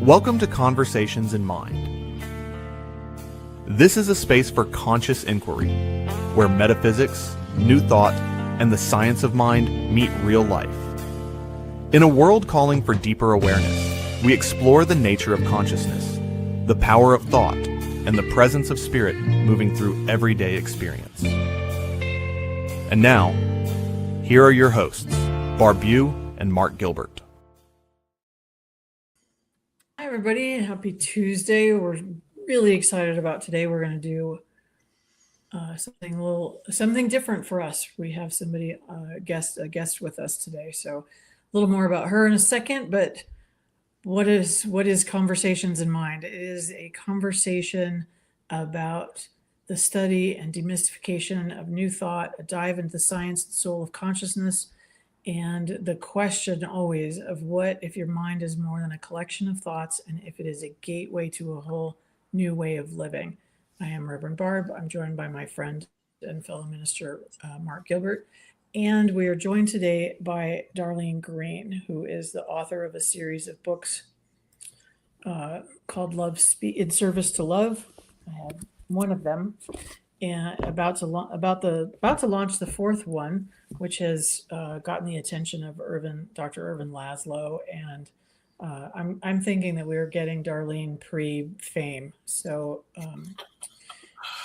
Welcome to Conversations in Mind. This is a space for conscious inquiry, where metaphysics, new thought, and the science of mind meet real life. In a world calling for deeper awareness, we explore the nature of consciousness, the power of thought, and the presence of spirit moving through everyday experience. And now, here are your hosts, Barb Bue and Mark Gilbert. Hi, everybody. Happy Tuesday. We're really excited about today. We're going to do something different for us. We have somebody, a guest with us today. So a little more about her in a second, but what is Conversations in Mind? It is a conversation about the study and demystification of new thought, a dive into the science and soul of consciousness, and the question always of what if your mind is more than a collection of thoughts and if it is a gateway to a whole new way of living. I am Reverend Barb. I'm joined by my friend and fellow minister, Mark Gilbert. And we are joined today by Darlene Green, who is the author of a series of books called In Service to Love. I have one of them, and about to launch the fourth one, which has gotten the attention of Dr. Irvin Laszlo, and I'm thinking that we're getting Darlene pre-fame. So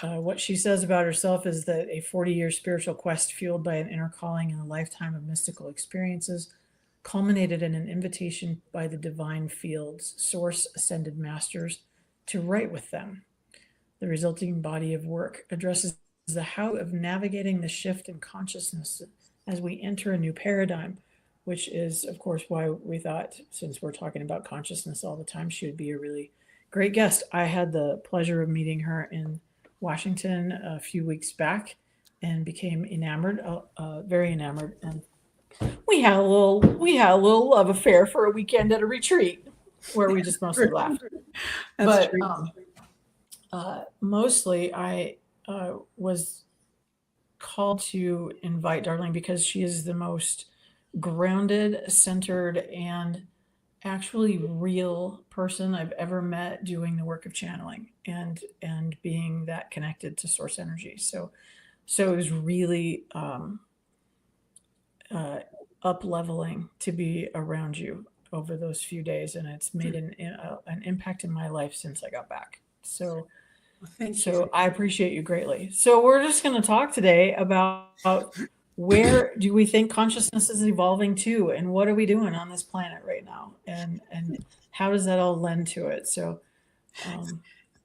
what she says about herself is that a 40-year spiritual quest fueled by an inner calling and a lifetime of mystical experiences culminated in an invitation by the divine fields, source ascended masters, to write with them. The resulting body of work addresses the how of navigating the shift in consciousness as we enter a new paradigm, which is, of course, why we thought, since we're talking about consciousness all the time, she would be a really great guest. I had the pleasure of meeting her in Washington a few weeks back and became enamored, very enamored. And we had a little love affair for a weekend at a retreat where we just mostly laughed. But mostly I was called to invite Darlene because she is the most grounded, centered, and actually real person I've ever met doing the work of channeling and being that connected to source energy. So it was really up-leveling to be around you over those few days, and it's made an impact in my life since I got back. So I appreciate you greatly. So we're just going to talk today about where do we think consciousness is evolving to, and what are we doing on this planet right now, and how does that all lend to it? So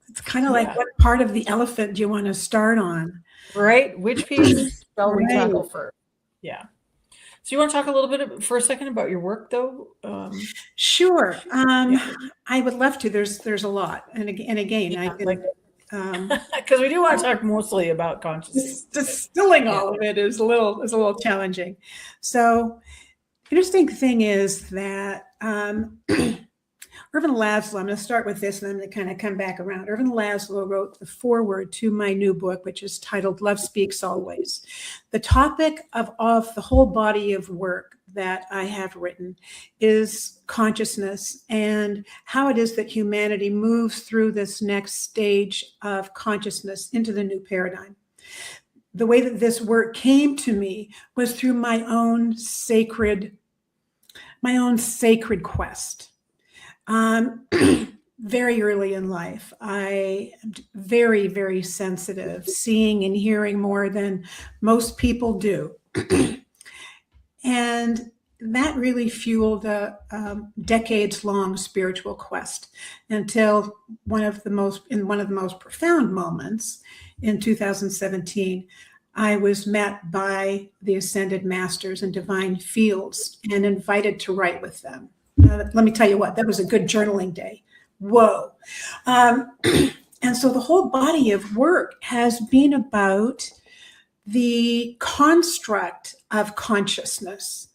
it's kind of like, what part of the elephant do you want to start on? Right? Which piece shall we tackle first? Yeah. So you want to talk a little bit for a second about your work, though? Sure. I would love to. There's a lot, and again, I can. Because we do want to talk mostly about consciousness. Distilling all of it is a little challenging. So, interesting thing is that Irvin Laszlo, I'm going to start with this and I'm going to kind of come back around. Irvin Laszlo wrote the foreword to my new book, which is titled Love Speaks Always. The topic of the whole body of work that I have written is consciousness and how it is that humanity moves through this next stage of consciousness into the new paradigm. The way that this work came to me was through my own sacred quest. Very early in life, I am very, very sensitive, seeing and hearing more than most people do. And that really fueled a decades-long spiritual quest until one of the most profound moments in 2017, I was met by the Ascended Masters and Divine Fields and invited to write with them. Let me tell you what, that was a good journaling day. Whoa. And so the whole body of work has been about the construct of consciousness.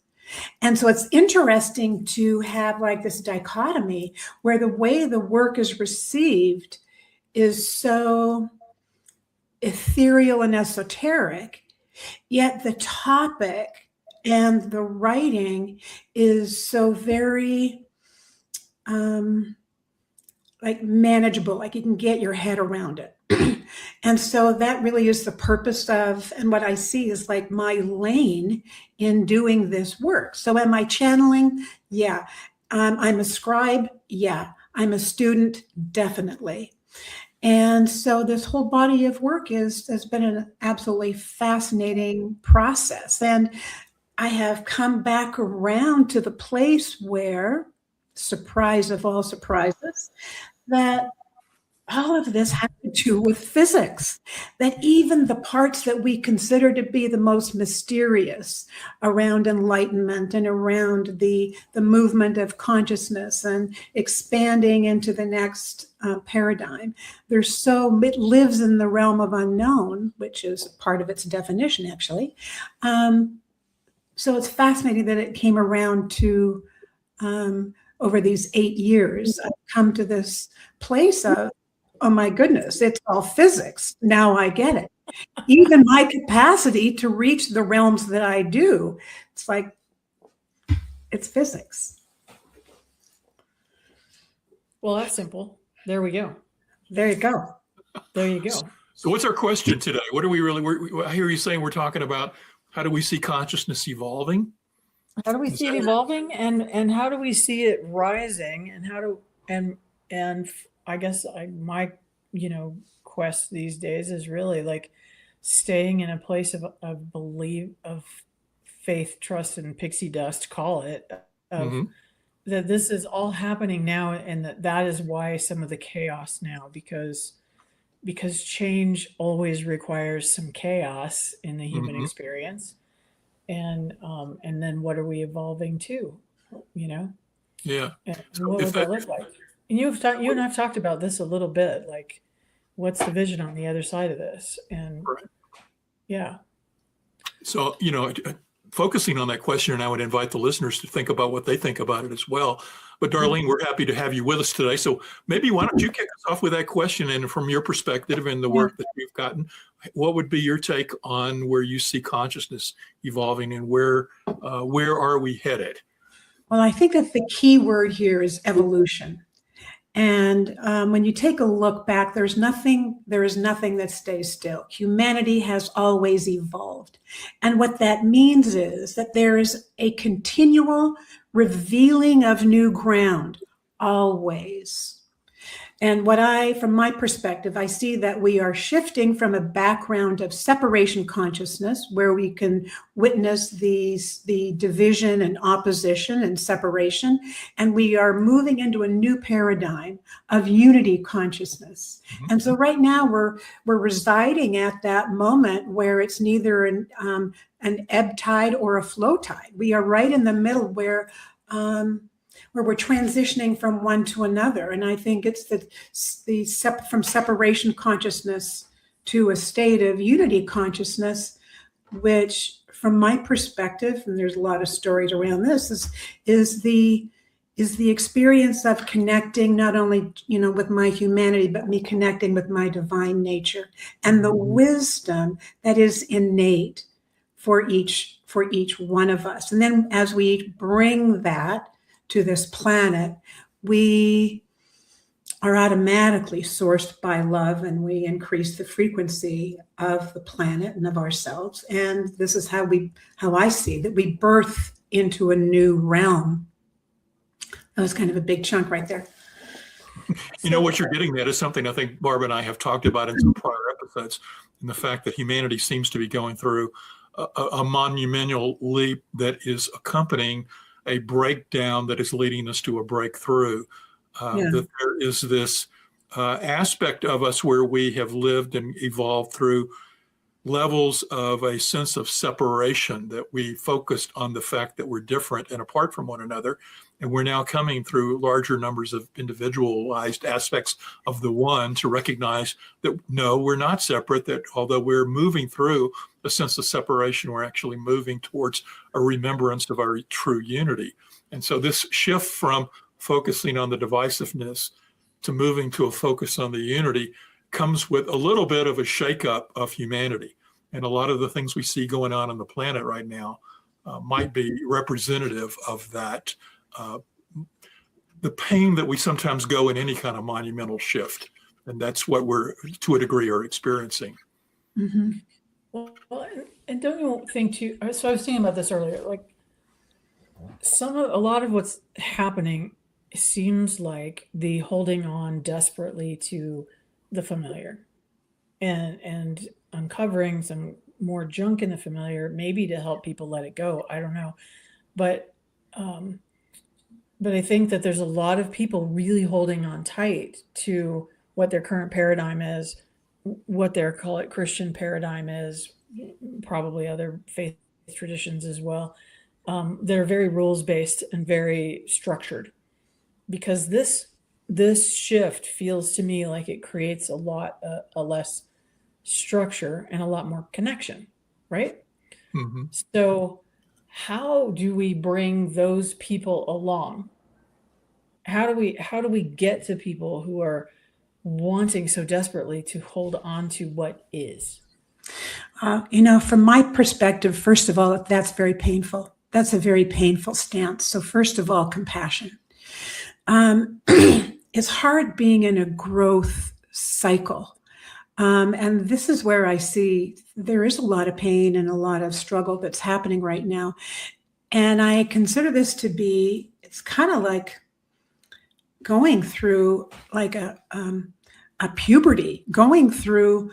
And so it's interesting to have like this dichotomy where the way the work is received is so ethereal and esoteric, yet the topic And the writing is so very like manageable, like you can get your head around it. And so that really is the purpose of, and what I see is like my lane in doing this work. So am I channeling? Yeah. I'm a scribe. Yeah. I'm a student. Definitely. And so this whole body of work has been an absolutely fascinating process. And I have come back around to the place where, surprise of all surprises, that all of this had to do with physics, that even the parts that we consider to be the most mysterious around enlightenment and around the movement of consciousness and expanding into the next paradigm, it lives in the realm of unknown, which is part of its definition, actually. So it's fascinating that it came around to, over these 8 years, I've come to this place of, oh my goodness, it's all physics. Now I get it. Even my capacity to reach the realms that I do, it's like, it's physics. Well, that's simple. There we go. There you go. There you go. So what's our question today? What are we really, I hear you saying we're talking about how do we see consciousness evolving? How do we see it evolving, and how do we see it rising, and how do and I guess my quest these days is really like staying in a place of belief, of faith, trust, and pixie dust, call it, of that this is all happening now, and that is why some of the chaos now, because change always requires some chaos in the human experience. And then what are we evolving to, Yeah. And what would that look like? And you and I've talked about this a little bit, like what's the vision on the other side of this? And right. Yeah. So, focusing on that question, and I would invite the listeners to think about what they think about it as well. But Darlene, we're happy to have you with us today. So maybe why don't you kick us off with that question, and from your perspective and the work that you've gotten, what would be your take on where you see consciousness evolving, and where are we headed? Well, I think that the key word here is evolution. And when you take a look back, there is nothing that stays still. Humanity has always evolved. And what that means is that there is a continual revealing of new ground, always. And from my perspective, I see that we are shifting from a background of separation consciousness, where we can witness the division and opposition and separation, and we are moving into a new paradigm of unity consciousness. And so right now we're residing at that moment where it's neither an ebb tide or a flow tide. We are right in the middle where we're transitioning from one to another. And I think it's from separation consciousness to a state of unity consciousness, which from my perspective, and there's a lot of stories around this, is the experience of connecting not only, with my humanity, but me connecting with my divine nature and the wisdom that is innate for each one of us. And then as we bring that to this planet, we are automatically sourced by love, and we increase the frequency of the planet and of ourselves. And this is how I see that we birth into a new realm. That was kind of a big chunk right there. What you're getting at is something I think Barb and I have talked about in some prior episodes, and the fact that humanity seems to be going through a monumental leap that is accompanying a breakdown that is leading us to a breakthrough. That there is this aspect of us where we have lived and evolved through levels of a sense of separation, that we focused on the fact that we're different and apart from one another. And we're now coming through larger numbers of individualized aspects of the one to recognize that, no, we're not separate, that although we're moving through a sense of separation, we're actually moving towards a remembrance of our true unity. And so this shift from focusing on the divisiveness to moving to a focus on the unity comes with a little bit of a shakeup of humanity. And a lot of the things we see going on the planet right now might be representative of that, the pain that we sometimes go in any kind of monumental shift. And that's what we're, to a degree, are experiencing. Mm-hmm. Well, and don't you think too? So I was thinking about this earlier. Like a lot of what's happening seems like the holding on desperately to the familiar, and uncovering some more junk in the familiar, maybe to help people let it go. I don't know, but I think that there's a lot of people really holding on tight to what their current paradigm is, what their call it Christian paradigm is, probably other faith traditions as well. They're very rules based and very structured, because this shift feels to me like it creates a less structure and a lot more connection, right? Mm-hmm. So how do we bring those people along? How do we get to people who are wanting so desperately to hold on to what is? From my perspective, first of all, that's very painful. That's a very painful stance. So first of all, compassion. It's hard being in a growth cycle. And this is where I see there is a lot of pain and a lot of struggle that's happening right now. And I consider this to be, it's kind of like going through like a puberty, going through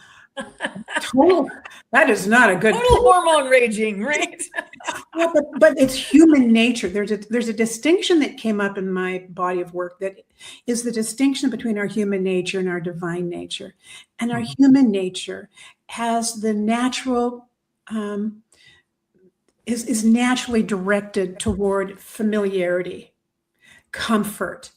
total, that is not a good total hormone raging, right? Well, but it's human nature. There's a distinction that came up in my body of work that is the distinction between our human nature and our divine nature. And our human nature has the natural, is naturally directed toward familiarity, comfort,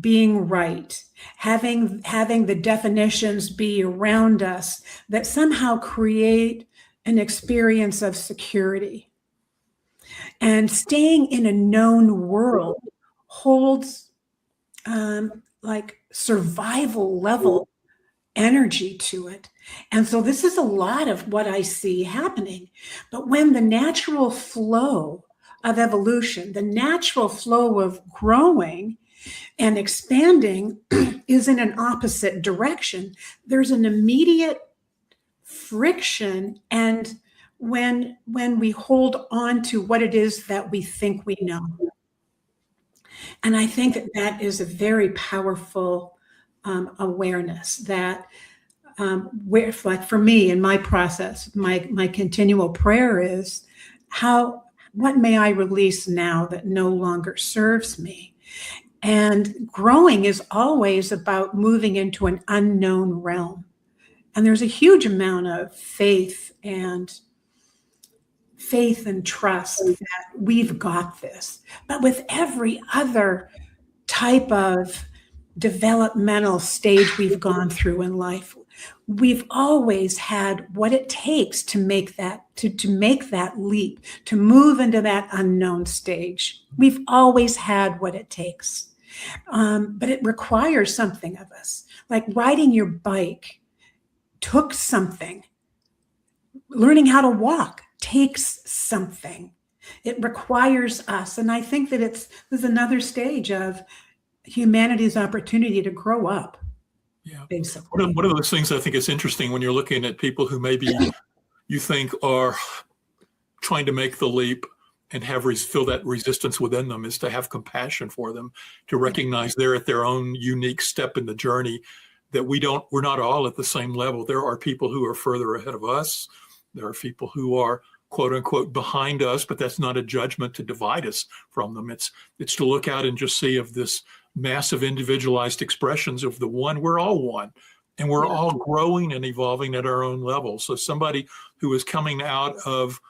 being right, having the definitions be around us that somehow create an experience of security. And staying in a known world holds like survival level energy to it. And so this is a lot of what I see happening. But when the natural flow of evolution, the natural flow of growing and expanding is in an opposite direction, there's an immediate friction. And when we hold on to what it is that we think we know. And I think that is a very powerful awareness that where, like for me in my process, my continual prayer is what may I release now that no longer serves me? And growing is always about moving into an unknown realm. And there's a huge amount of faith and trust that we've got this. But with every other type of developmental stage we've gone through in life, we've always had what it takes to make that leap, to move into that unknown stage. We've always had what it takes. But it requires something of us. Like riding your bike took something. Learning how to walk takes something. It requires us. And I think that there's another stage of humanity's opportunity to grow up. Yeah. Basically. One of those things I think is interesting when you're looking at people who maybe you think are trying to make the leap and feel that resistance within them is to have compassion for them, to recognize they're at their own unique step in the journey, that we're not all at the same level. There are people who are further ahead of us. There are people who are quote unquote behind us, but that's not a judgment to divide us from them. It's to look out and just see of this massive individualized expressions of the one. We're all one, and we're all growing and evolving at our own level. So somebody who is coming out of,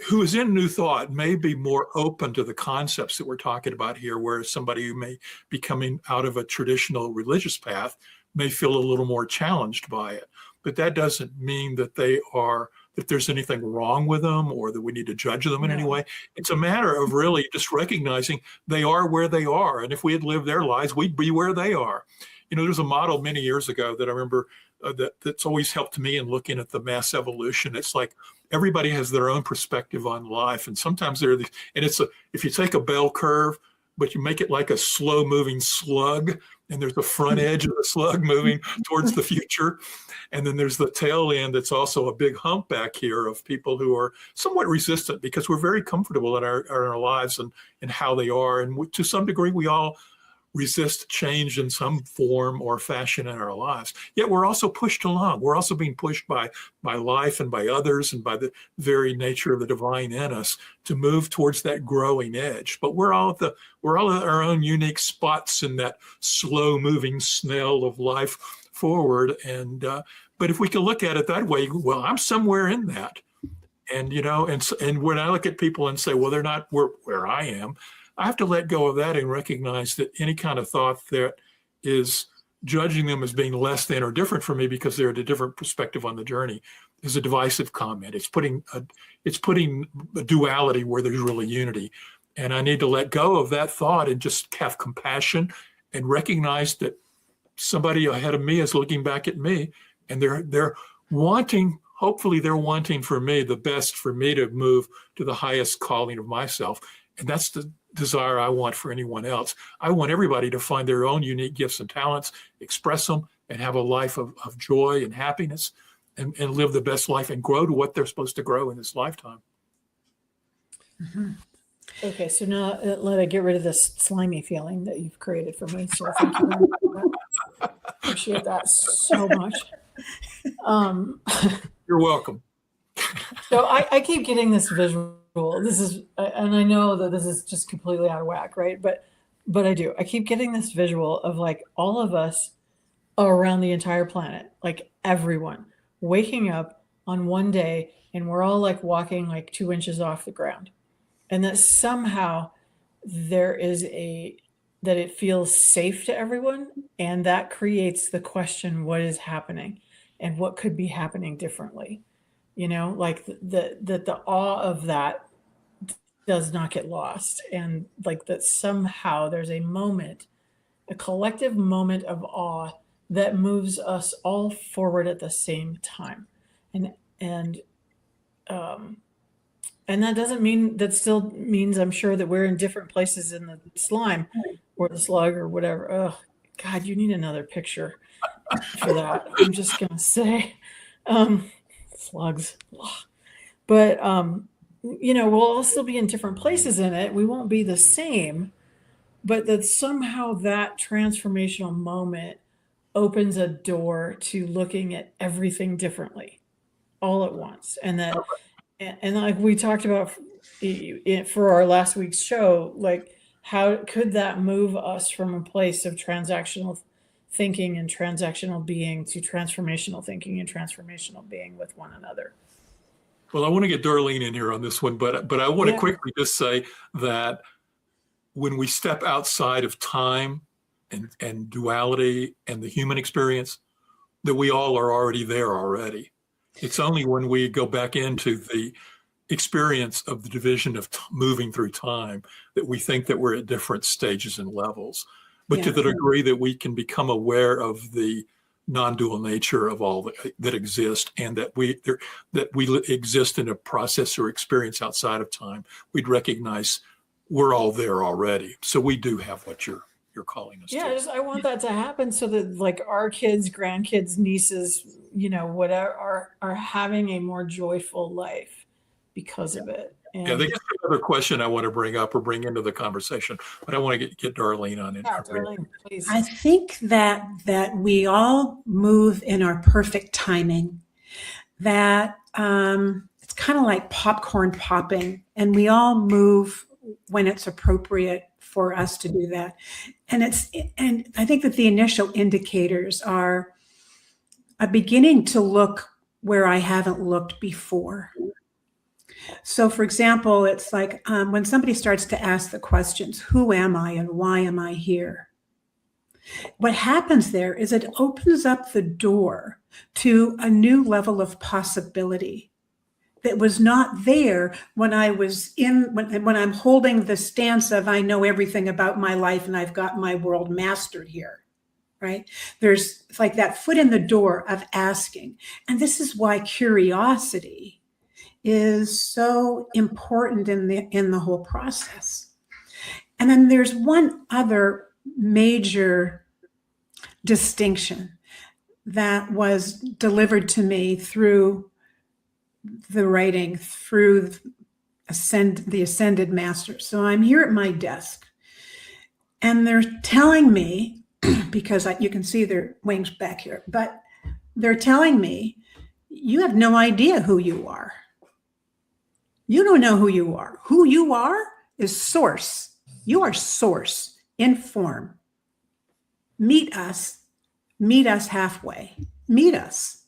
who is in New Thought may be more open to the concepts that we're talking about here, whereas somebody who may be coming out of a traditional religious path may feel a little more challenged by it. But that doesn't mean that that there's anything wrong with them or that we need to judge them in any way. It's a matter of really just recognizing they are where they are. And if we had lived their lives, we'd be where they are. There's a model many years ago that I remember that's always helped me in looking at the mass evolution. It's like everybody has their own perspective on life, and sometimes there are these, and if you take a bell curve, but you make it like a slow moving slug, and there's the front edge of the slug moving towards the future, and then there's the tail end that's also a big hump back here of people who are somewhat resistant because we're very comfortable in our lives and how they are, and to some degree we all resist change in some form or fashion in our lives. Yet we're also pushed along. We're also being pushed by life and by others and by the very nature of the divine in us to move towards that growing edge. But we're all at our own unique spots in that slow moving snail of life forward. And but if we can look at it that way, well, I'm somewhere in that. And and when I look at people and say, well, they're not where I am, I have to let go of that and recognize that any kind of thought that is judging them as being less than or different from me because they're at a different perspective on the journey is a divisive comment. It's putting a duality where there's really unity. And I need to let go of that thought and just have compassion and recognize that somebody ahead of me is looking back at me, and they're wanting, hopefully they're wanting for me the best for me to move to the highest calling of myself. And that's the desire I want for anyone else. I want everybody to find their own unique gifts and talents, express them, and have a life of joy and happiness, and live the best life and grow to what they're supposed to grow in this lifetime. Mm-hmm. Okay, so now let I get rid of this slimy feeling that you've created for me. So thank you very much. Appreciate that so much. You're welcome. So I keep getting this visual. This is, and I know that this is just completely out of whack, right? But I do. I keep getting this visual of like all of us around the entire planet, like everyone waking up on one day, and we're all like walking like 2 inches off the ground, and that somehow there is that it feels safe to everyone, and that creates the question: what is happening, and what could be happening differently? Like the awe of that does not get lost. And like that somehow there's a moment, a collective moment of awe that moves us all forward at the same time. And that doesn't mean, that still means I'm sure that we're in different places in the slime or the slug or whatever. Oh God, you need another picture for that. I'm just going to say, slugs. But, we'll all still be in different places in it. We won't be the same, but that somehow that transformational moment opens a door to looking at everything differently all at once. And that, and like we talked about for our last week's show, like how could that move us from a place of transactional thinking and transactional being to transformational thinking and transformational being with one another? Well, I want to get Darlene in here on this one, but I want to quickly just say that when we step outside of time and duality and the human experience, that we all are already there already. It's only when we go back into the experience of the division of moving through time that we think that we're at different stages and levels. But to the degree that we can become aware of the non-dual nature of all that exist, and that we exist in a process or experience outside of time, we'd recognize we're all there already. So we do have what you're calling us to. I want that to happen so that like our kids, grandkids, nieces, whatever, are having a more joyful life because of it. And I think that's another question I want to bring up or bring into the conversation, but I want to get Darlene on it. Yeah, Darlene, please. I think that we all move in our perfect timing, that it's kind of like popcorn popping, and we all move when it's appropriate for us to do that. And I think that the initial indicators are a beginning to look where I haven't looked before. So, for example, it's like when somebody starts to ask the questions, who am I and why am I here? What happens there is it opens up the door to a new level of possibility that was not there when I was when I'm holding the stance of I know everything about my life and I've got my world mastered here, right? It's like that foot in the door of asking. And this is why curiosity is so important in the whole process. And then there's one other major distinction that was delivered to me through the writing, through the ascended master. So I'm here at my desk, and they're telling me, because you can see their wings back here, but they're telling me, you have no idea who you are. You don't know who you are. Who you are is source. You are source in form. Meet us halfway. Meet us.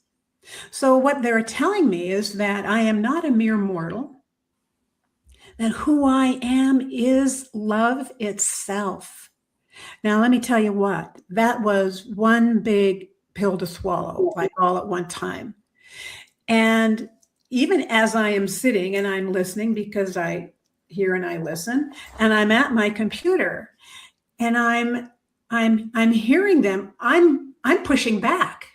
So what they're telling me is that I am not a mere mortal, that who I am is love itself. Now, let me tell you what, that was one big pill to swallow, like all at one time. And even as I am sitting and I'm listening, because I hear and I listen, and I'm at my computer and I'm hearing them, I'm pushing back.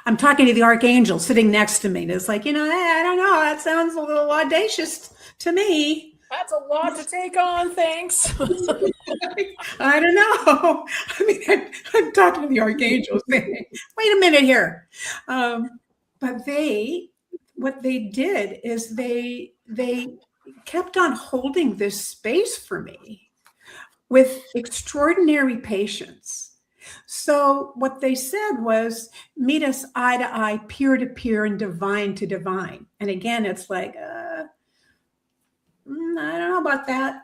I'm talking to the archangel sitting next to me. And it's like, I don't know, that sounds a little audacious to me. That's a lot to take on, thanks. I don't know. I mean, I'm talking to the archangel saying, wait a minute here. But what they did is they kept on holding this space for me with extraordinary patience. So what they said was, meet us eye to eye, peer to peer, and divine to divine. And again, it's like, I don't know about that.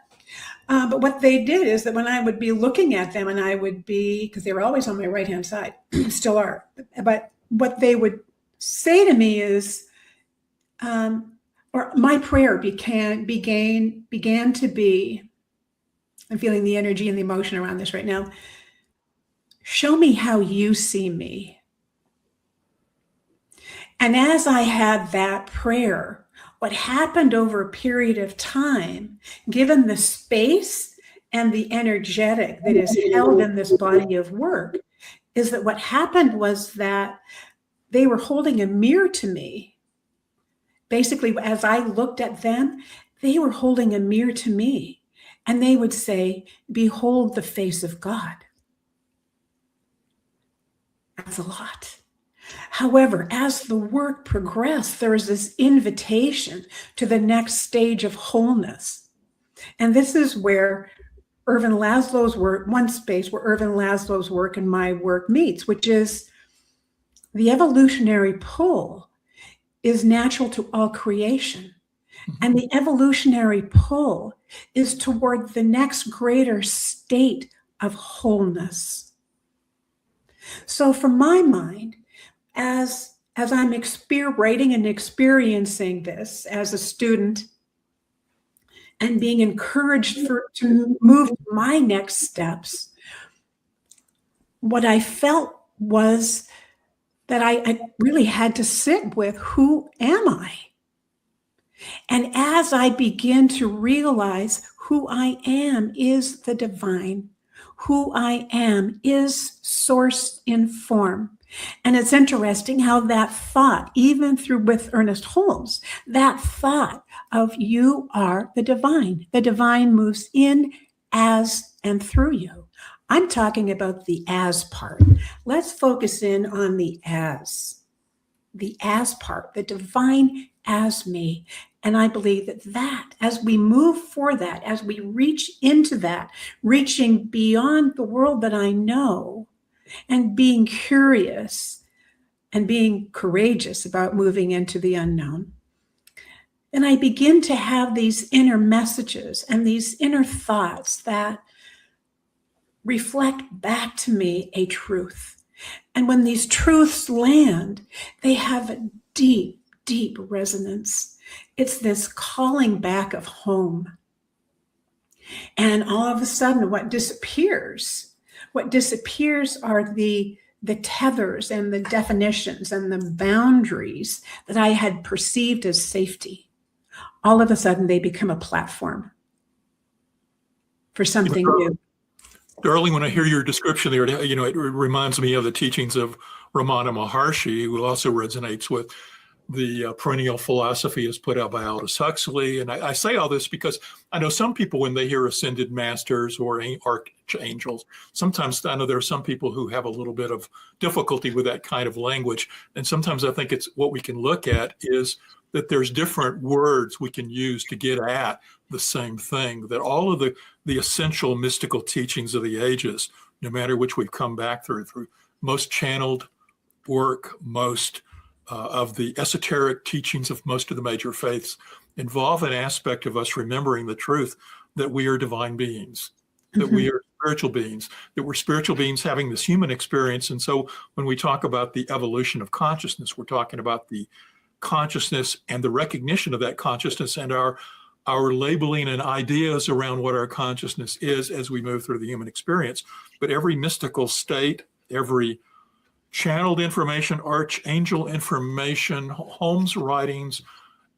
But what they did is that when I would be looking at them, and I would be, because they were always on my right-hand side, still are, but what they would say to me is, or my prayer began to be, I'm feeling the energy and the emotion around this right now, show me how you see me. And as I had that prayer, what happened over a period of time, given the space and the energetic that is held in this body of work, is that what happened was that they were holding a mirror to me. Basically, as I looked at them, they were holding a mirror to me. And they would say, behold the face of God. That's a lot. However, as the work progressed, there was this invitation to the next stage of wholeness. And this is where Irvin Laszlo's work, one space where Irvin Laszlo's work and my work meets, which is the evolutionary pull is natural to all creation. And the evolutionary pull is toward the next greater state of wholeness. So from my mind, as I'm writing and experiencing this as a student and being encouraged to move to my next steps, what I felt was that I really had to sit with, who am I? And as I begin to realize who I am is the divine, who I am is source in form. And it's interesting how that thought, even with Ernest Holmes, that thought of you are the divine moves in, as, and through you. I'm talking about the as part. Let's focus in on the as part, the divine as me. And I believe that as we move for that, as we reach into that, reaching beyond the world that I know, and being curious and being courageous about moving into the unknown, and I begin to have these inner messages and these inner thoughts that reflect back to me a truth. And when these truths land, they have a deep, deep resonance. It's this calling back of home. And all of a sudden, what disappears are the tethers and the definitions and the boundaries that I had perceived as safety. All of a sudden, they become a platform for something new. Darlene, when I hear your description there, it reminds me of the teachings of Ramana Maharshi, who also resonates with the perennial philosophy as put out by Aldous Huxley. And I say all this because I know some people, when they hear ascended masters or archangels, sometimes I know there are some people who have a little bit of difficulty with that kind of language. And sometimes I think it's what we can look at is that there's different words we can use to get at the same thing, that all of the essential mystical teachings of the ages, no matter which we've come back through most channeled work, most of the esoteric teachings of most of the major faiths, involve an aspect of us remembering the truth that we are divine beings, that we are spiritual beings, that we're spiritual beings having this human experience. And so when we talk about the evolution of consciousness, we're talking about the consciousness and the recognition of that consciousness and our labeling and ideas around what our consciousness is as we move through the human experience. But every mystical state, every channeled information, archangel information, Holmes' writings,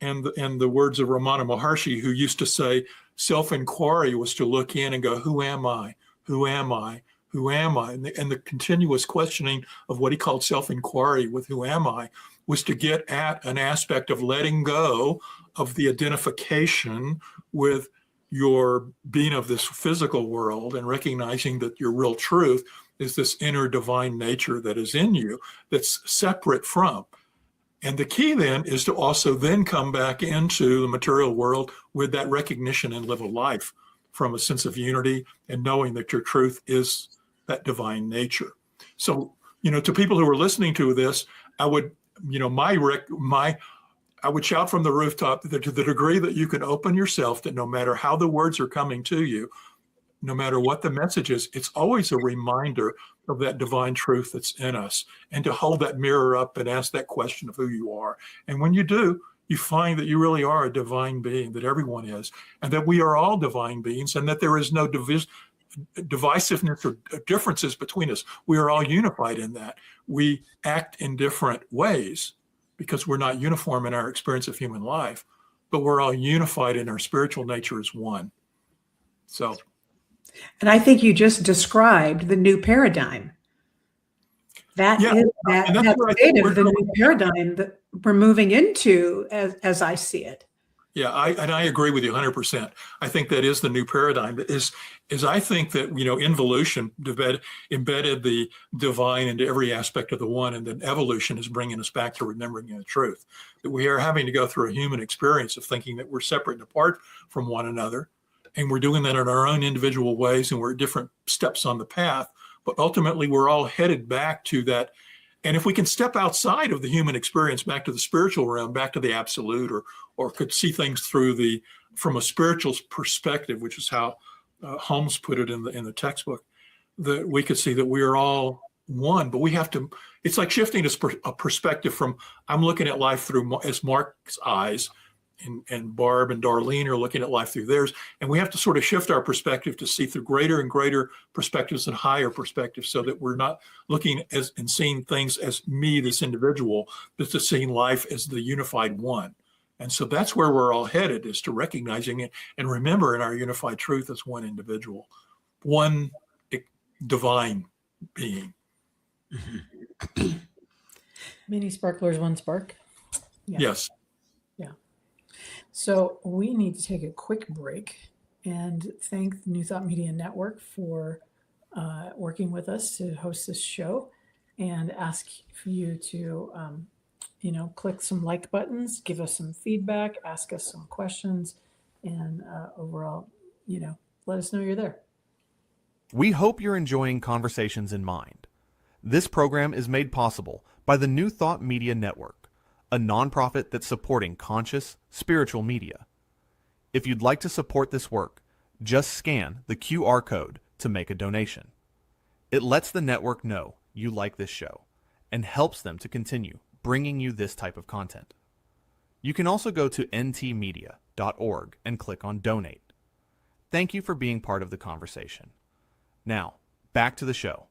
and the words of Ramana Maharshi, who used to say self-inquiry was to look in and go, who am I? Who am I? Who am I? And the continuous questioning of what he called self-inquiry with who am I was to get at an aspect of letting go of the identification with your being of this physical world and recognizing that your real truth is this inner divine nature that is in you that's separate from. And the key then is to also then come back into the material world with that recognition and live a life from a sense of unity and knowing that your truth is that divine nature. So, to people who are listening to this, I would, I would shout from the rooftop that to the degree that you can open yourself, that no matter how the words are coming to you, no matter what the message is, it's always a reminder of that divine truth that's in us, and to hold that mirror up and ask that question of who you are. And when you do, you find that you really are a divine being, that everyone is, and that we are all divine beings, and that there is no divisiveness or differences between us. We are all unified in that. We act in different ways because we're not uniform in our experience of human life, but we're all unified in our spiritual nature as one. So. And I think you just described the new paradigm. That is that state of the new paradigm that we're moving into, as I see it. Yeah, I agree with you 100%. I think that is the new paradigm. Is I think that involution embedded the divine into every aspect of the one, and then evolution is bringing us back to remembering the truth. That we are having to go through a human experience of thinking that we're separate and apart from one another. And we're doing that in our own individual ways, and we're at different steps on the path. But ultimately, we're all headed back to that. And if we can step outside of the human experience, back to the spiritual realm, back to the absolute, or could see things from a spiritual perspective, which is how Holmes put it in the textbook, that we could see that we are all one. But we have to. It's like shifting a perspective from I'm looking at life through as Mark's eyes. And Barb and Darlene are looking at life through theirs. And we have to sort of shift our perspective to see through greater and greater perspectives and higher perspectives, so that we're not looking and seeing things as me, this individual, but to seeing life as the unified one. And so that's where we're all headed, is to recognizing it and remembering our unified truth as one individual, one divine being. Many sparklers, one spark. Yeah. Yes. So we need to take a quick break and thank the New Thought Media Network for working with us to host this show, and ask for you to, click some like buttons, give us some feedback, ask us some questions, and overall, let us know you're there. We hope you're enjoying Conversations in Mind. This program is made possible by the New Thought Media Network, a nonprofit that's supporting conscious, spiritual media. If you'd like to support this work, just scan the QR code to make a donation. It lets the network know you like this show and helps them to continue bringing you this type of content. You can also go to ntmedia.org and click on Donate. Thank you for being part of the conversation. Now, back to the show.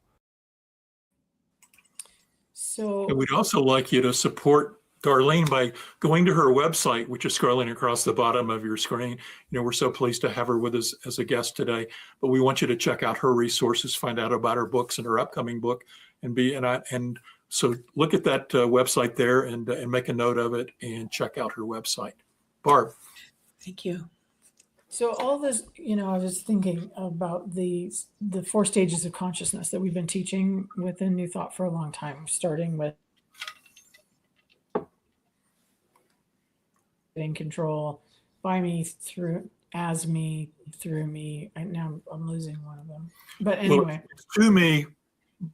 So we'd also like you to support Darlene, by going to her website, which is scrolling across the bottom of your screen. We're so pleased to have her with us as a guest today, but we want you to check out her resources, find out about her books and her upcoming book, and so look at that website there and make a note of it and check out her website. Barb. Thank you. So all this, I was thinking about the 4 stages of consciousness that we've been teaching within New Thought for a long time, starting with in control, by me, through, as me, through me. Now I'm losing one of them. But anyway. Well, to me,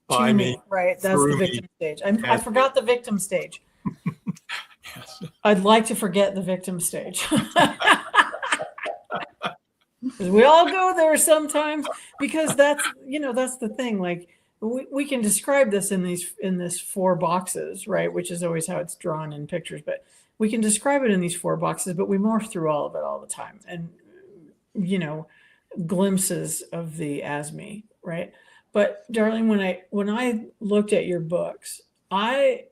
by me. Right. That's the victim stage. I forgot the victim stage. Yes. I'd like to forget the victim stage. We all go there sometimes, because that's the thing. Like we can describe this in this 4 boxes, right? Which is always how it's drawn in pictures, but we can describe it in these 4 boxes, but we morph through all of it all the time. And, glimpses of the as me, right? But Darlene, when I looked at your books, I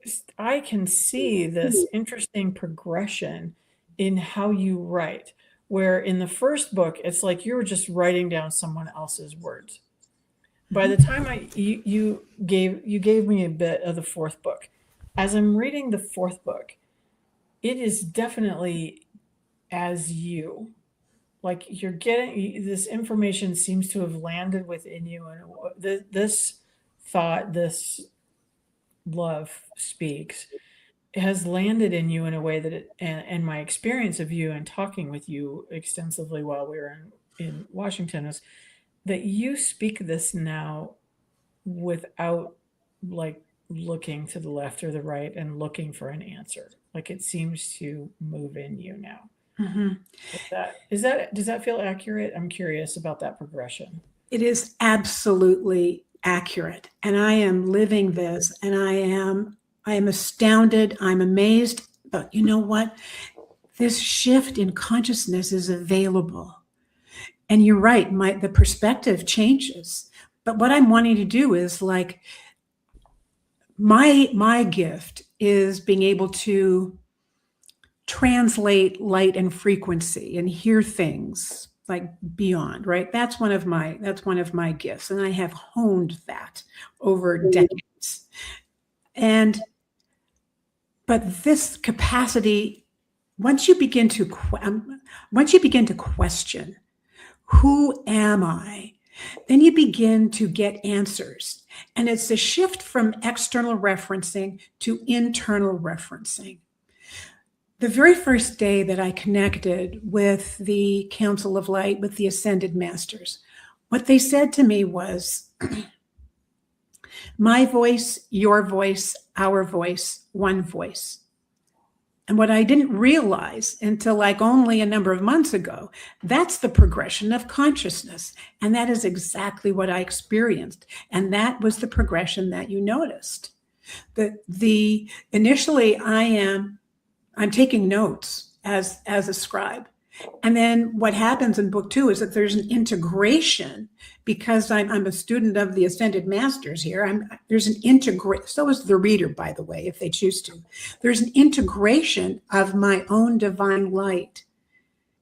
can see this interesting progression in how you write, where in the first book, it's like you were just writing down someone else's words. By the time you gave me a bit of the 4th book, as I'm reading the 4th book, it is definitely as you. Like you're getting this information seems to have landed within you, and this thought, this love speaks, has landed in you in a way that and my experience of you and talking with you extensively while we were in Washington is that you speak this now without like looking to the left or the right and looking for an answer. Like it seems to move in you now. Mm-hmm. Does that feel accurate? I'm curious about that progression. It is absolutely accurate. And I am living this, and I am astounded. I'm amazed. But you know what? This shift in consciousness is available. And you're right, the perspective changes. But what I'm wanting to do is like my gift is being able to translate light and frequency and hear things like beyond, right? That's one of my gifts. And I have honed that over decades. But this capacity, once you begin to question, who am I? Then you begin to get answers. And it's a shift from external referencing to internal referencing. The very first day that I connected with the Council of Light, with the Ascended Masters, what they said to me was, my voice, your voice, our voice, one voice. And what I didn't realize until like only a number of months ago, that's the progression of consciousness. And that is exactly what I experienced. And that was the progression that you noticed. Initially I'm taking notes as a scribe. And then what happens in book 2 is that there's an integration, because I'm a student of the Ascended Masters here. There's an integration. So is the reader, by the way, if they choose to. There's an integration of my own divine light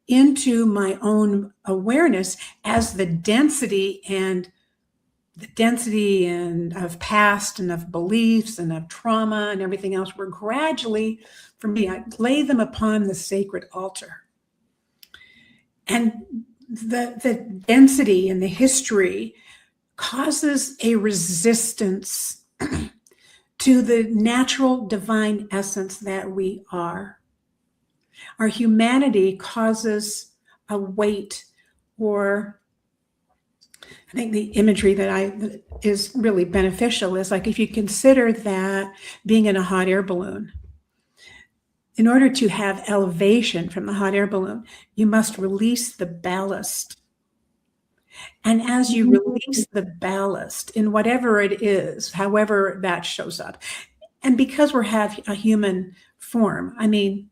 into my own awareness as the density and of past and of beliefs and of trauma and everything else were gradually, for me, I lay them upon the sacred altar. And the density and the history causes a resistance to the natural divine essence that we are. Our humanity causes a weight, or I think the imagery that is really beneficial is like if you consider that being in a hot air balloon, in order to have elevation from the hot air balloon, you must release the ballast. And as you release the ballast in whatever it is, however that shows up, and because we have a human form, I mean,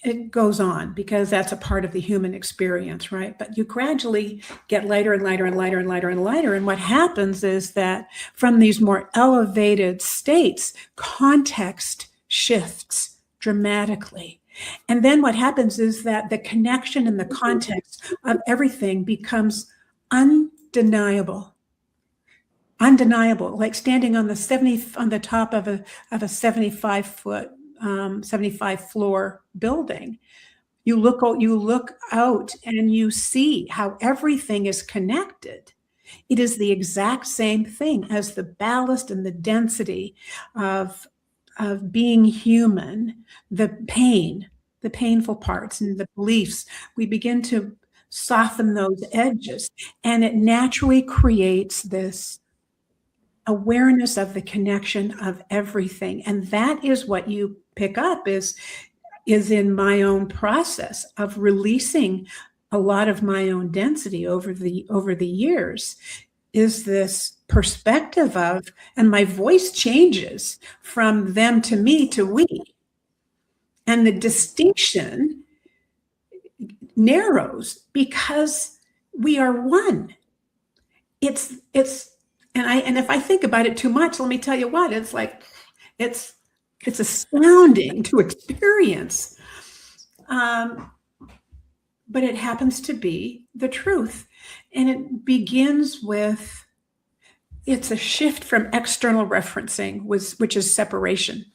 it goes on because that's a part of the human experience, right? But you gradually get lighter and lighter and lighter and lighter and lighter. And what happens is that from these more elevated states, context shifts dramatically. And then what happens is that the connection and the context of everything becomes undeniable. Undeniable, like standing on the top of a 75 floor building. You look out and you see how everything is connected. It is the exact same thing as the ballast and the density of being human, the painful parts and the beliefs. We begin to soften those edges, and it naturally creates this awareness of the connection of everything. And that is what you pick up is in my own process of releasing a lot of my own density over the years, is this perspective of, and my voice changes from them to me to we. And the distinction narrows because we are one. And if I think about it too much, let me tell you what, it's like, it's astounding to experience. But it happens to be the truth. And it begins with, it's a shift from external referencing, which is separation.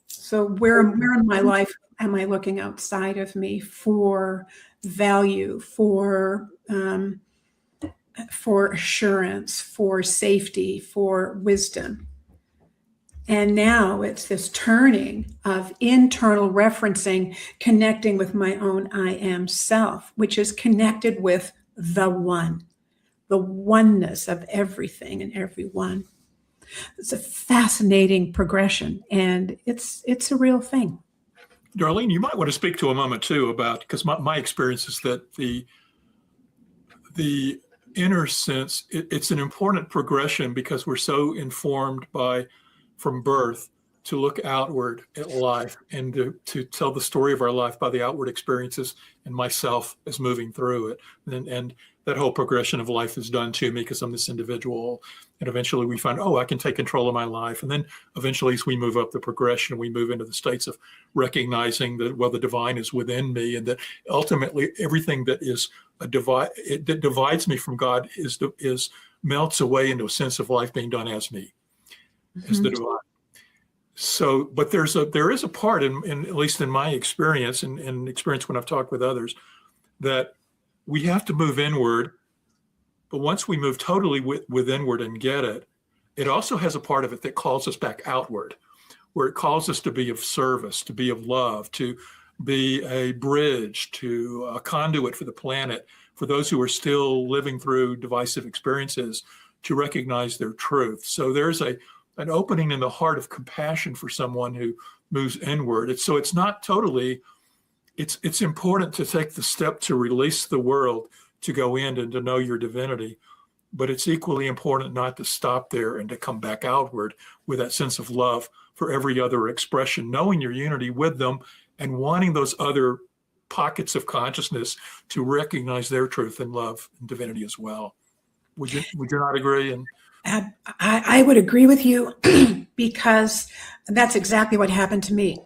So where in my life am I looking outside of me for value, for assurance, for safety, for wisdom? And now it's this turning of internal referencing, connecting with my own I am self, which is connected with the one, the oneness of everything and everyone. It's a fascinating progression, and it's a real thing. Darlene, you might want to speak to a moment too about, because my experience is that the inner sense, it's an important progression because we're so informed from birth to look outward at life and to tell the story of our life by the outward experiences and myself as moving through it. And that whole progression of life is done to me because I'm this individual. And eventually we find, I can take control of my life. And then eventually as we move up the progression, we move into the states of recognizing that, the divine is within me, and that ultimately everything that is that divides me from God is melts away into a sense of life being done as me, as the divine. So, but there is a part in at least in my experience and experience when I've talked with others, that we have to move inward. But once we move totally with inward and get it, it also has a part of it that calls us back outward, where it calls us to be of service, to be of love, to be a bridge, to a conduit for the planet, for those who are still living through divisive experiences, to recognize their truth. So there's an opening in the heart of compassion for someone who moves inward. It's not totally, it's important to take the step to release the world, to go in and to know your divinity. But it's equally important not to stop there and to come back outward with that sense of love for every other expression, knowing your unity with them and wanting those other pockets of consciousness to recognize their truth and love and divinity as well. Would you not agree? And I would agree with you because that's exactly what happened to me.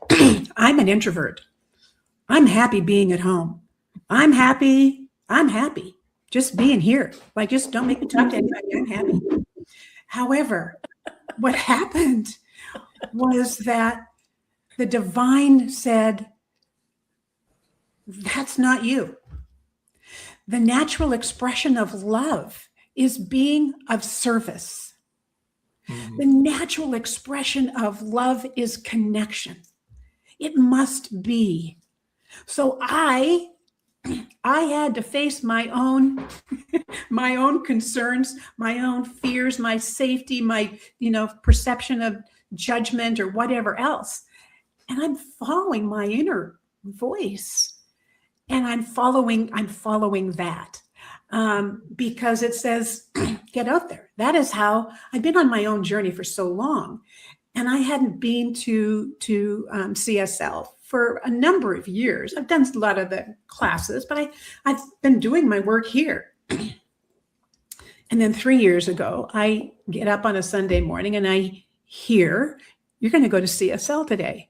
I'm an introvert. I'm happy being at home. I'm happy just being here. Like, just don't make me talk to anybody. I'm happy. However, what happened was that the divine said, that's not you. The natural expression of love is being of service. Mm-hmm. The natural expression of love is connection. It must be. So I had to face my own concerns, my own fears, my safety, my perception of judgment or whatever else. And I'm following my inner voice. And I'm following that. Because it says, get out there. That is how I've been on my own journey for so long. And I hadn't been to CSL for a number of years. I've done a lot of the classes, but I've been doing my work here. And then 3 years ago, I get up on a Sunday morning and I hear, you're going to go to CSL today.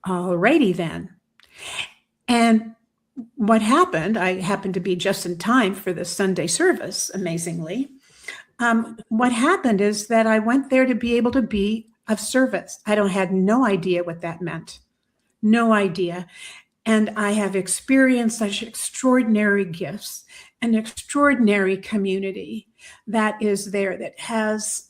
Alrighty then. And what happened, I happened to be just in time for the Sunday service, amazingly. What happened is that I went there to be able to be of service. Had no idea what that meant. No idea. And I have experienced such extraordinary gifts, an extraordinary community that is there that has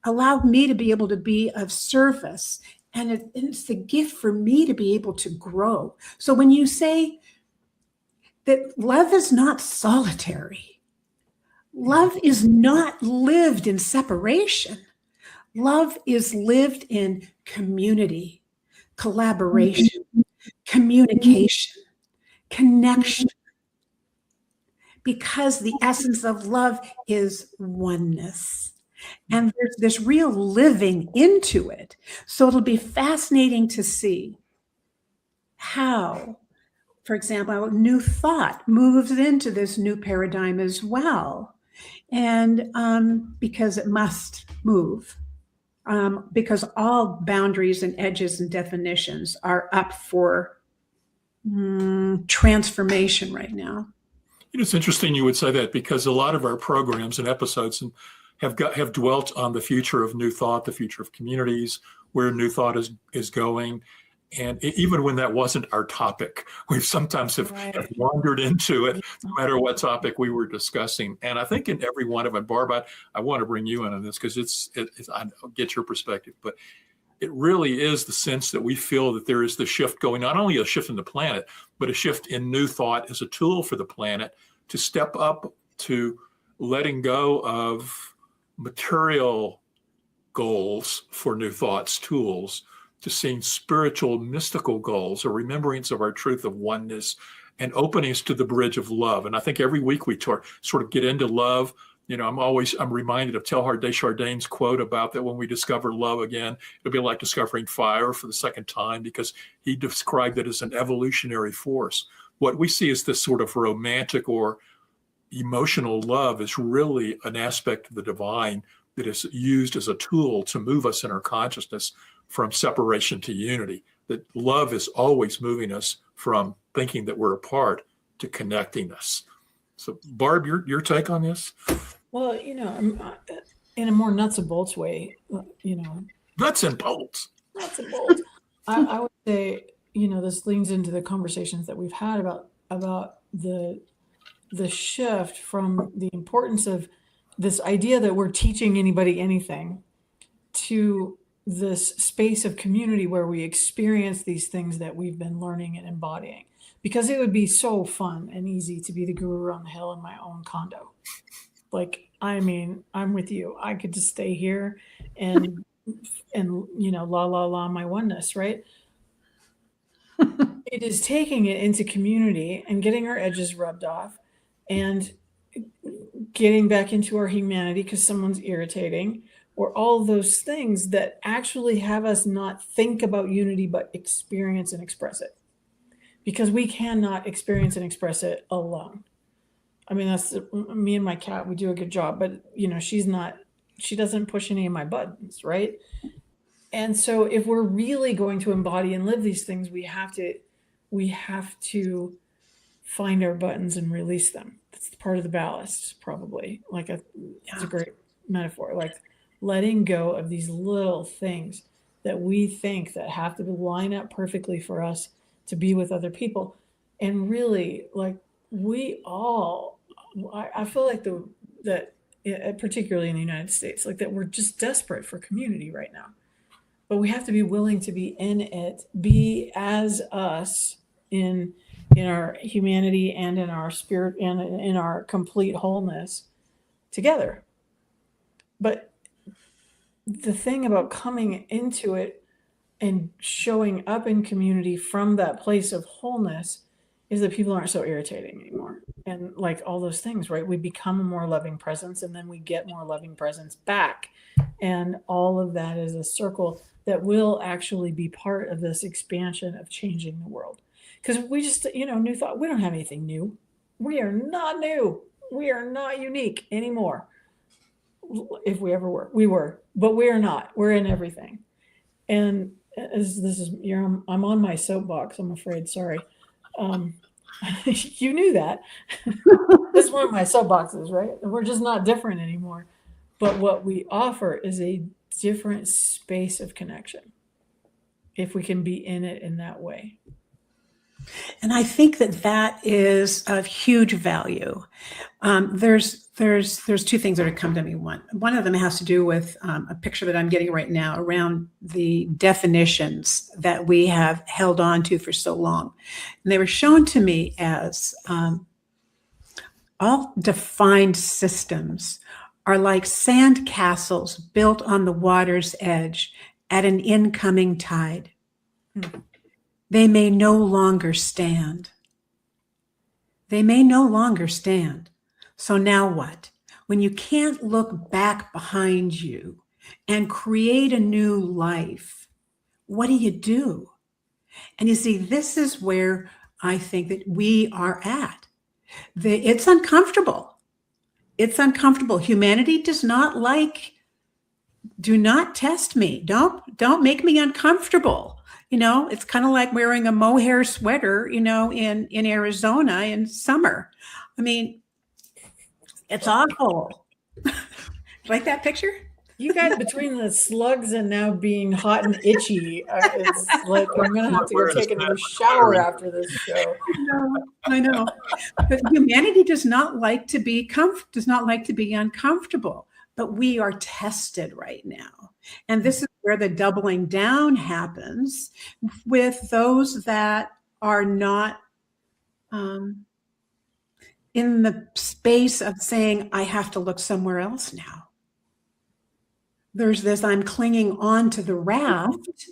allowed me to be able to be of service. And it's the gift for me to be able to grow. So when you say that love is not solitary, love is not lived in separation. Love is lived in community, collaboration, communication, connection. Because the essence of love is oneness. And there's this real living into it. So it'll be fascinating to see how, for example, new thought moves into this new paradigm as well. And because it must move, because all boundaries and edges and definitions are up for transformation right now. It's interesting you would say that, because a lot of our programs and episodes have dwelt on the future of New Thought, the future of communities, where New Thought is going. And even when that wasn't our topic, we've sometimes have wandered into it, no matter what topic we were discussing. And I think in every one of them, Barb, I want to bring you in on this, because I'll get your perspective, but it really is the sense that we feel that there is the shift going, not only a shift in the planet, but a shift in New Thought as a tool for the planet to step up to letting go of material goals for New Thought's tools, to seeing spiritual, mystical goals, a remembrance of our truth of oneness, and openings to the bridge of love. And I think every week we sort of get into love. I'm reminded of Teilhard de Chardin's quote about that when we discover love again, it'll be like discovering fire for the second time, because he described it as an evolutionary force. What we see as this sort of romantic or emotional love is really an aspect of the divine that is used as a tool to move us in our consciousness from separation to unity. That love is always moving us from thinking that we're apart to connecting us. So Barb, your take on this? Well, in a more nuts and bolts way, Nuts and bolts. Nuts and bolts. I would say, this leans into the conversations that we've had about the shift from the importance of this idea that we're teaching anybody anything to this space of community where we experience these things that we've been learning and embodying. Because it would be so fun and easy to be the guru on the hill in my own condo. I'm with you. I could just stay here and la my oneness, right? It is taking it into community and getting our edges rubbed off and getting back into our humanity because someone's irritating, or all those things that actually have us not think about unity, but experience and express it. Because we cannot experience and express it alone. That's me and my cat, we do a good job, but she doesn't push any of my buttons, right? And so if we're really going to embody and live these things, we have to find our buttons and release them. That's part of the ballast, probably. It's a great metaphor, like letting go of these little things that we think that have to line up perfectly for us to be with other people. And really, I feel like that particularly in the United States, that we're just desperate for community right now. But we have to be willing to be in it, be as us in our humanity and in our spirit and in our complete wholeness together. But the thing about coming into it and showing up in community from that place of wholeness is that people aren't so irritating anymore. And all those things, right? We become a more loving presence, and then we get more loving presence back. And all of that is a circle that will actually be part of this expansion of changing the world. Because we just, New Thought, we don't have anything new. We are not new. We are not unique anymore. If we ever were, we were, but we are not. We're in everything. And I'm on my soapbox, I'm afraid. Sorry. Um, you knew that. This is one of my soapboxes, right? We're just not different anymore. But what we offer is a different space of connection if we can be in it in that way. And I think that that is of huge value. There's two things that have come to me. One of them has to do with a picture that I'm getting right now around the definitions that we have held on to for so long, and they were shown to me as all defined systems are like sand castles built on the water's edge at an incoming tide. They may no longer stand. They may no longer stand. So now what? When you can't look back behind you and create a new life, what do you do? And you see, this is where I think that we are at. It's uncomfortable. It's uncomfortable. Humanity does not like, do not test me. Don't make me uncomfortable. It's kind of like wearing a mohair sweater, in Arizona in summer. I mean, it's awful. Like that picture? You guys, between the slugs and now being hot and itchy, it's like I'm going to have to go take another shower after this show. I know. But humanity does not like to be uncomfortable, but we are tested right now. And this is where the doubling down happens with those that are not in the space of saying, I have to look somewhere else now. There's this, I'm clinging on to the raft,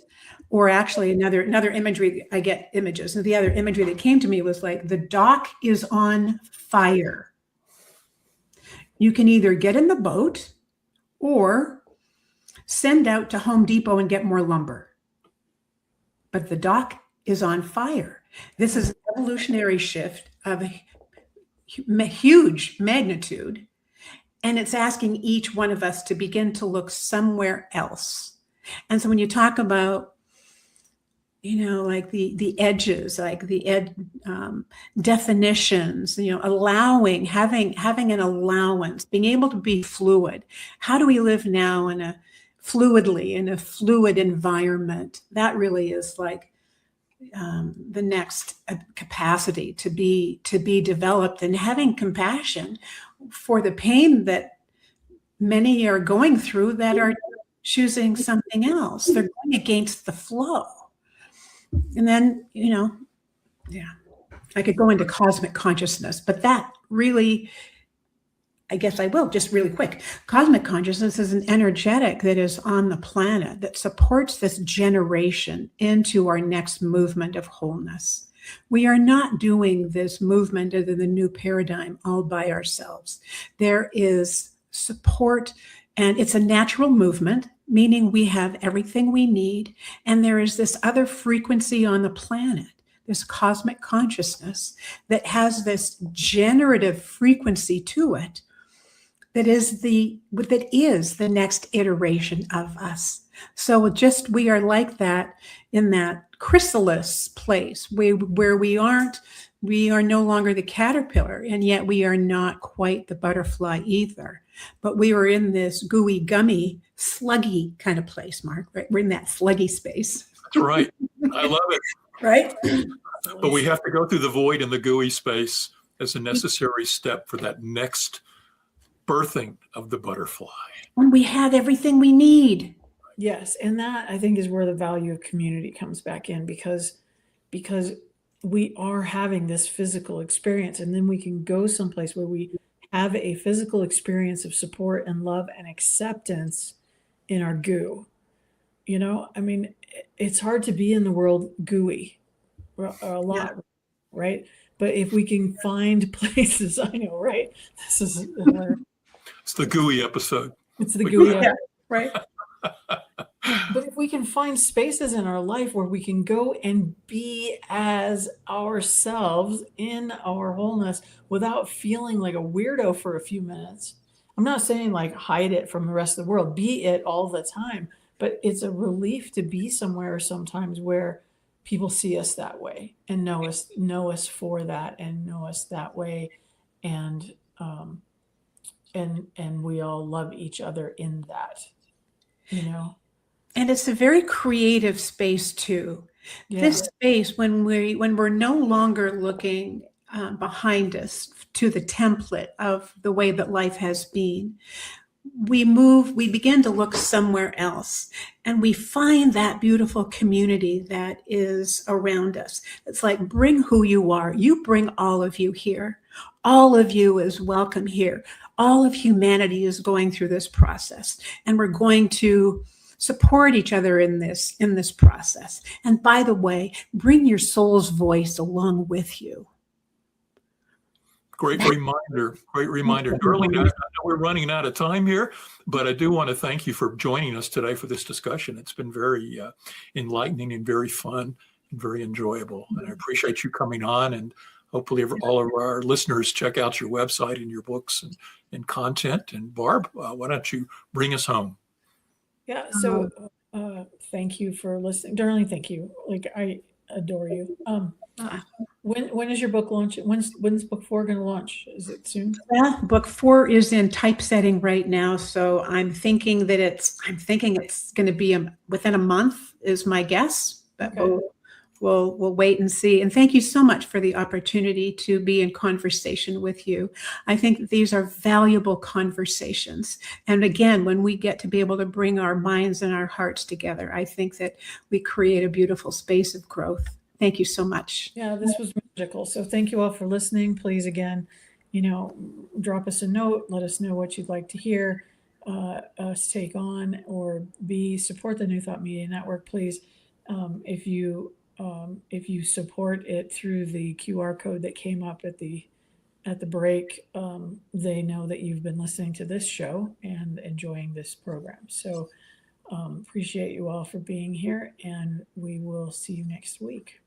or actually another imagery, I get images. And the other imagery that came to me was like, the dock is on fire. You can either get in the boat or send out to Home Depot and get more lumber. But the dock is on fire. This is an evolutionary shift of a huge magnitude. And it's asking each one of us to begin to look somewhere else. And so when you talk about, like the edges, like the definitions, allowing, having an allowance, being able to be fluid. How do we live now in a fluid environment? That really is like the next capacity to be developed, and having compassion for the pain that many are going through that are choosing something else. They're going against the flow. And then, I could go into cosmic consciousness, but that really, I guess I will just really quick. Cosmic consciousness is an energetic that is on the planet that supports this generation into our next movement of wholeness. We are not doing this movement of the new paradigm all by ourselves. There is support, and it's a natural movement, meaning we have everything we need. And there is this other frequency on the planet, this cosmic consciousness that has this generative frequency to it that is the next iteration of us. So we are like that in that chrysalis place where we are no longer the caterpillar, and yet we are not quite the butterfly either. But we are in this gooey, gummy, sluggy kind of place, Mark, right? We're in that sluggy space. That's right. I love it. Right? But we have to go through the void and the gooey space as a necessary step for that next birthing of the butterfly. When we have everything we need. Yes, and that I think is where the value of community comes back in, because we are having this physical experience, and then we can go someplace where we have a physical experience of support and love and acceptance in our goo. I mean, it's hard to be in the world gooey a lot, yeah. Right? But if we can find places, I know, right? This is it's the gooey episode. It's the gooey episode. Yeah, right. But if we can find spaces in our life where we can go and be as ourselves in our wholeness without feeling like a weirdo for a few minutes. I'm not saying like hide it from the rest of the world, be it all the time, but it's a relief to be somewhere sometimes where people see us that way and know us for that and know us that way, and and we all love each other in that, you know. And it's a very creative space too. Yeah. This space, when we're no longer looking behind us to the template of the way that life has been, we begin to look somewhere else, and we find that beautiful community that is around us. It's like, bring who you are. You bring all of you here. All of you is welcome here. All of humanity is going through this process, and we're going to support each other in this process. And by the way, bring your soul's voice along with you. Great reminder. Great reminder. Darlene, I know we're running out of time here, but I do want to thank you for joining us today for this discussion. It's been very enlightening and very fun and very enjoyable. And I appreciate you coming on, and hopefully all of our listeners check out your website and your books and content. And Barb, why don't you bring us home? Yeah. So thank you for listening. Darlene, thank you. Like, I adore you. When is your book launch? When's book 4 going to launch? Is it soon? Well, book 4 is in typesetting right now, so I'm thinking it's going to be within a month is my guess. But Okay. we'll wait and see. And thank you so much for the opportunity to be in conversation with you. I think that these are valuable conversations. And again, when we get to be able to bring our minds and our hearts together, I think that we create a beautiful space of growth. Thank you so much. Yeah, this was magical. So thank you all for listening. Please, again, drop us a note. Let us know what you'd like to hear us take on, or support the New Thought Media Network. Please, if you support it through the QR code that came up at the break, they know that you've been listening to this show and enjoying this program. So appreciate you all for being here, and we will see you next week.